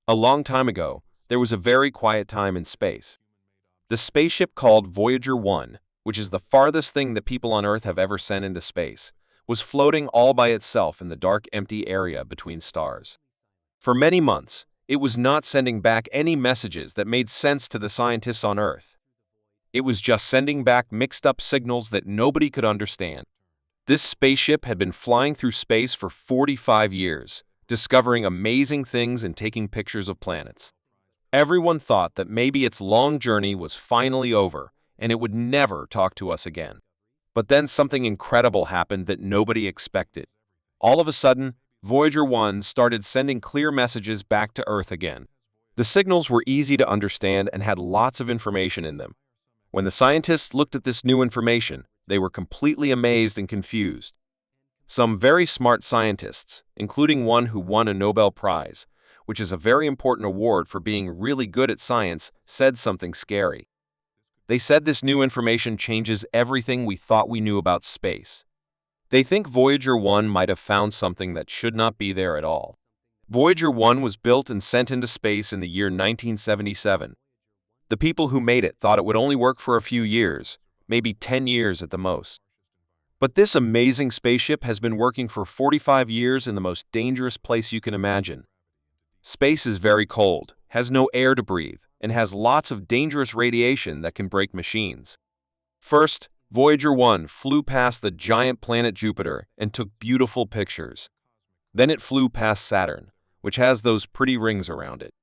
A long time ago, there was a very quiet time in space. The spaceship called Voyager 1, which is the farthest thing that people on Earth have ever sent into space, was floating all by itself in the dark, empty area between stars. For many months, it was not sending back any messages that made sense to the scientists on Earth. It was just sending back mixed-up signals that nobody could understand. This spaceship had been flying through space for 45 years, discovering amazing things and taking pictures of planets. Everyone thought that maybe its long journey was finally over and it would never talk to us again. But then something incredible happened that nobody expected. All of a sudden, Voyager 1 started sending clear messages back to Earth again. The signals were easy to understand and had lots of information in them. When the scientists looked at this new information, they were completely amazed and confused. Some very smart scientists, including one who won a Nobel Prize, which is a very important award for being really good at science, said something scary. They said this new information changes everything we thought we knew about space. They think Voyager 1 might have found something that should not be there at all. Voyager 1 was built and sent into space in the year 1977. The people who made it thought it would only work for a few years, maybe 10 years at the most. But this amazing spaceship has been working for 45 years in the most dangerous place you can imagine. Space is very cold, has no air to breathe, and has lots of dangerous radiation that can break machines. First, Voyager 1 flew past the giant planet Jupiter and took beautiful pictures. Then it flew past Saturn, which has those pretty rings around it.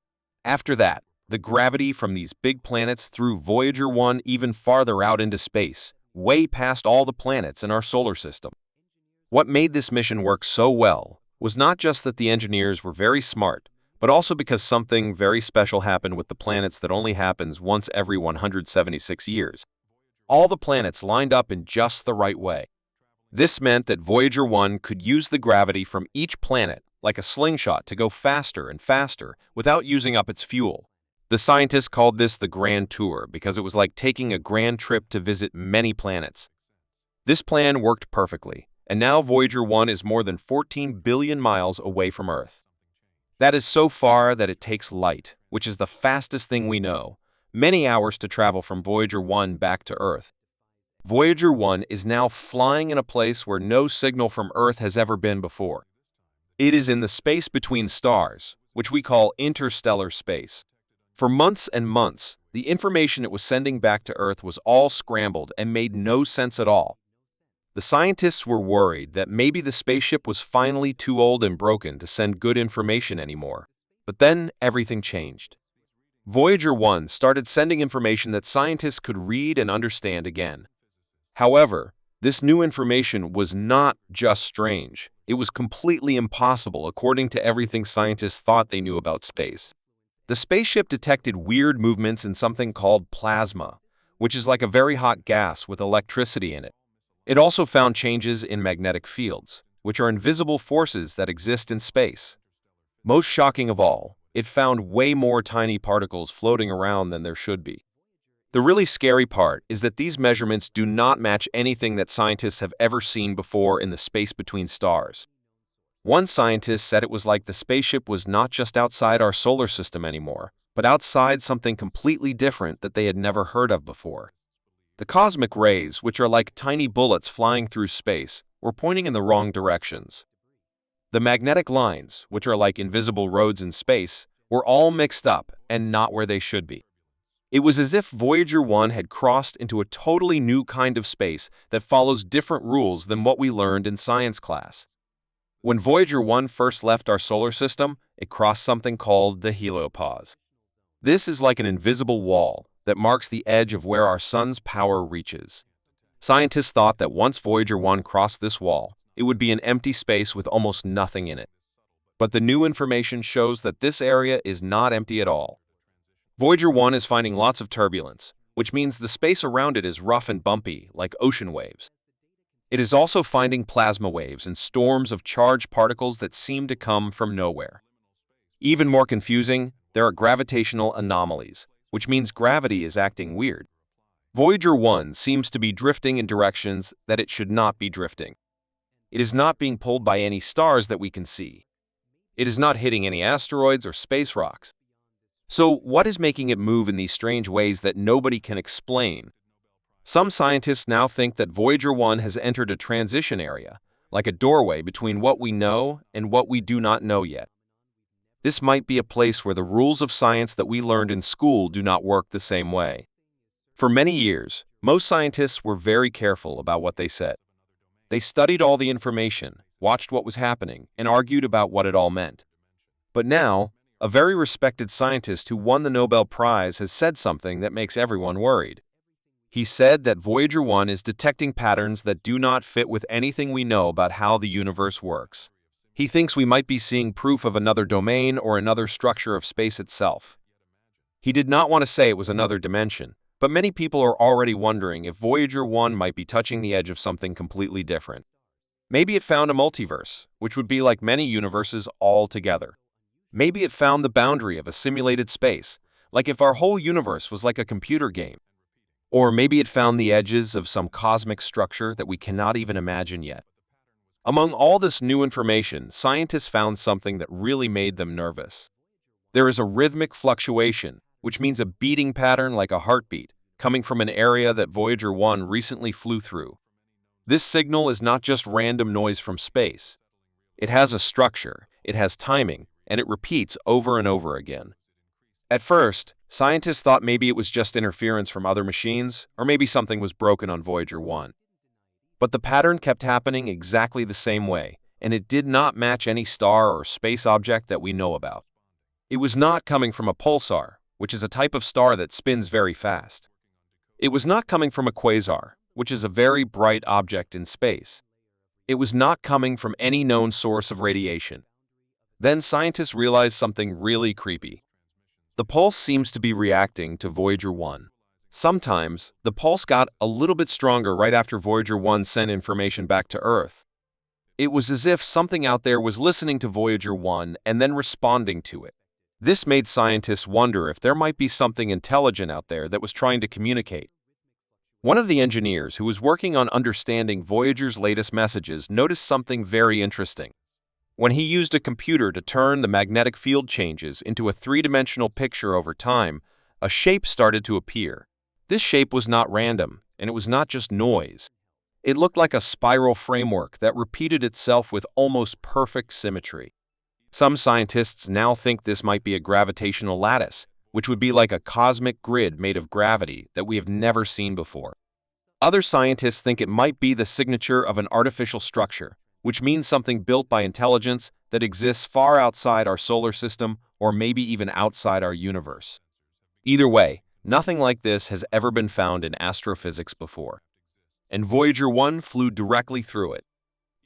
After that, the gravity from these big planets threw Voyager 1 even farther out into space, way past all the planets in our solar system. What made this mission work so well was not just that the engineers were very smart, but also because something very special happened with the planets that only happens once every 176 years. All the planets lined up in just the right way. This meant that Voyager 1 could use the gravity from each planet like a slingshot to go faster and faster without using up its fuel. The scientists called this the Grand Tour because it was like taking a grand trip to visit many planets. This plan worked perfectly, and now Voyager 1 is more than 14 billion miles away from Earth. That is so far that it takes light, which is the fastest thing we know, many hours to travel from Voyager 1 back to Earth. Voyager 1 is now flying in a place where no signal from Earth has ever been before. It is in the space between stars, which we call interstellar space. For months and months, the information it was sending back to Earth was all scrambled and made no sense at all. The scientists were worried that maybe the spaceship was finally too old and broken to send good information anymore. But then everything changed. Voyager 1 started sending information that scientists could read and understand again. However, this new information was not just strange. It was completely impossible according to everything scientists thought they knew about space. The spaceship detected weird movements in something called plasma, which is like a very hot gas with electricity in it. It also found changes in magnetic fields, which are invisible forces that exist in space. Most shocking of all, it found way more tiny particles floating around than there should be. The really scary part is that these measurements do not match anything that scientists have ever seen before in the space between stars. One scientist said it was like the spaceship was not just outside our solar system anymore, but outside something completely different that they had never heard of before. The cosmic rays, which are like tiny bullets flying through space, were pointing in the wrong directions. The magnetic lines, which are like invisible roads in space, were all mixed up and not where they should be. It was as if Voyager 1 had crossed into a totally new kind of space that follows different rules than what we learned in science class. When Voyager 1 first left our solar system, it crossed something called the heliopause. This is like an invisible wall that marks the edge of where our sun's power reaches. Scientists thought that once Voyager 1 crossed this wall, it would be an empty space with almost nothing in it. But the new information shows that this area is not empty at all. Voyager 1 is finding lots of turbulence, which means the space around it is rough and bumpy, like ocean waves. It is also finding plasma waves and storms of charged particles that seem to come from nowhere. Even more confusing, there are gravitational anomalies, which means gravity is acting weird. Voyager 1 seems to be drifting in directions that it should not be drifting. It is not being pulled by any stars that we can see. It is not hitting any asteroids or space rocks. So, what is making it move in these strange ways that nobody can explain? Some scientists now think that Voyager 1 has entered a transition area, like a doorway between what we know and what we do not know yet. This might be a place where the rules of science that we learned in school do not work the same way. For many years, most scientists were very careful about what they said. They studied all the information, watched what was happening, and argued about what it all meant. But now, a very respected scientist who won the Nobel Prize has said something that makes everyone worried. He said that Voyager 1 is detecting patterns that do not fit with anything we know about how the universe works. He thinks we might be seeing proof of another domain or another structure of space itself. He did not want to say it was another dimension, but many people are already wondering if Voyager 1 might be touching the edge of something completely different. Maybe it found a multiverse, which would be like many universes all together. Maybe it found the boundary of a simulated space, like if our whole universe was like a computer game. Or maybe it found the edges of some cosmic structure that we cannot even imagine yet. Among all this new information, scientists found something that really made them nervous. There is a rhythmic fluctuation, which means a beating pattern like a heartbeat, coming from an area that Voyager 1 recently flew through. This signal is not just random noise from space. It has a structure, it has timing, and it repeats over and over again. At first, scientists thought maybe it was just interference from other machines, or maybe something was broken on Voyager 1. But the pattern kept happening exactly the same way, and it did not match any star or space object that we know about. It was not coming from a pulsar, which is a type of star that spins very fast. It was not coming from a quasar, which is a very bright object in space. It was not coming from any known source of radiation. Then scientists realized something really creepy. The pulse seems to be reacting to Voyager 1. Sometimes, the pulse got a little bit stronger right after Voyager 1 sent information back to Earth. It was as if something out there was listening to Voyager 1 and then responding to it. This made scientists wonder if there might be something intelligent out there that was trying to communicate. One of the engineers who was working on understanding Voyager's latest messages noticed something very interesting. When he used a computer to turn the magnetic field changes into a three-dimensional picture over time, a shape started to appear. This shape was not random, and it was not just noise. It looked like a spiral framework that repeated itself with almost perfect symmetry. Some scientists now think this might be a gravitational lattice, which would be like a cosmic grid made of gravity that we have never seen before. Other scientists think it might be the signature of an artificial structure, which means something built by intelligence that exists far outside our solar system or maybe even outside our universe. Either way, nothing like this has ever been found in astrophysics before. And Voyager 1 flew directly through it.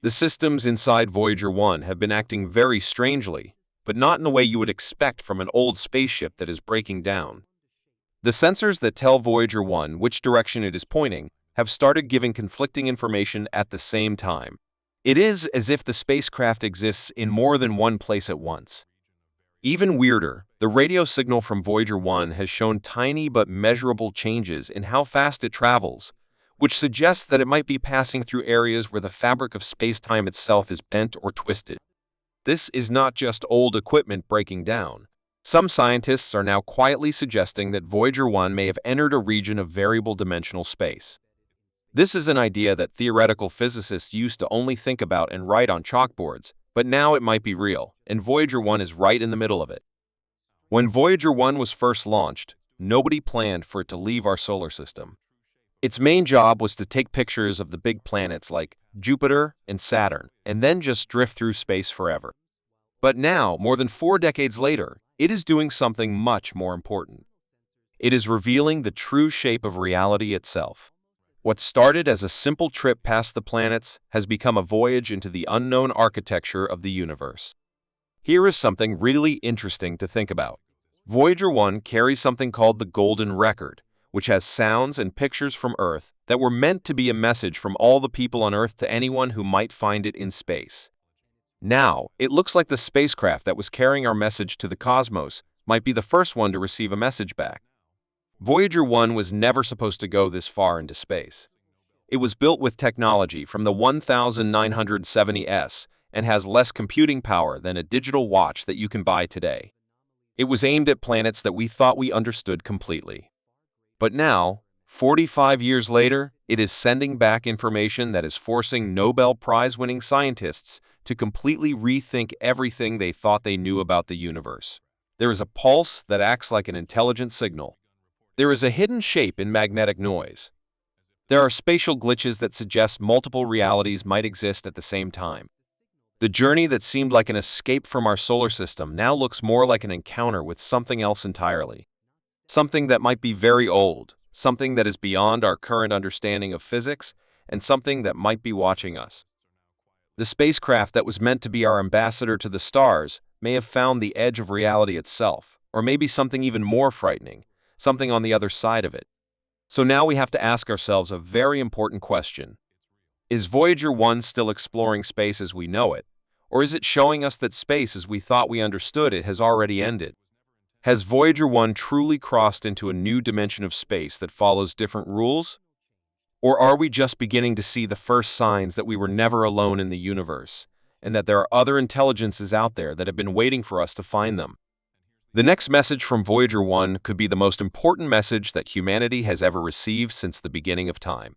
The systems inside Voyager 1 have been acting very strangely, but not in the way you would expect from an old spaceship that is breaking down. The sensors that tell Voyager 1 which direction it is pointing have started giving conflicting information at the same time. It is as if the spacecraft exists in more than one place at once. Even weirder, the radio signal from Voyager 1 has shown tiny but measurable changes in how fast it travels, which suggests that it might be passing through areas where the fabric of space-time itself is bent or twisted. This is not just old equipment breaking down. Some scientists are now quietly suggesting that Voyager 1 may have entered a region of variable dimensional space. This is an idea that theoretical physicists used to only think about and write on chalkboards, but now it might be real, and Voyager 1 is right in the middle of it. When Voyager 1 was first launched, nobody planned for it to leave our solar system. Its main job was to take pictures of the big planets like Jupiter and Saturn, and then just drift through space forever. But now, more than 4 decades later, it is doing something much more important. It is revealing the true shape of reality itself. What started as a simple trip past the planets has become a voyage into the unknown architecture of the universe. Here is something really interesting to think about. Voyager 1 carries something called the Golden Record, which has sounds and pictures from Earth that were meant to be a message from all the people on Earth to anyone who might find it in space. Now, it looks like the spacecraft that was carrying our message to the cosmos might be the first one to receive a message back. Voyager 1 was never supposed to go this far into space. It was built with technology from the 1970s and has less computing power than a digital watch that you can buy today. It was aimed at planets that we thought we understood completely. But now, 45 years later, it is sending back information that is forcing Nobel Prize-winning scientists to completely rethink everything they thought they knew about the universe. There is a pulse that acts like an intelligent signal. There is a hidden shape in magnetic noise. There are spatial glitches that suggest multiple realities might exist at the same time. The journey that seemed like an escape from our solar system now looks more like an encounter with something else entirely. Something that might be very old, something that is beyond our current understanding of physics, and something that might be watching us. The spacecraft that was meant to be our ambassador to the stars may have found the edge of reality itself, or maybe something even more frightening, something on the other side of it. So now we have to ask ourselves a very important question. Is Voyager 1 still exploring space as we know it, or is it showing us that space as we thought we understood it has already ended? Has Voyager 1 truly crossed into a new dimension of space that follows different rules? Or are we just beginning to see the first signs that we were never alone in the universe, and that there are other intelligences out there that have been waiting for us to find them? The next message from Voyager 1 could be the most important message that humanity has ever received since the beginning of time.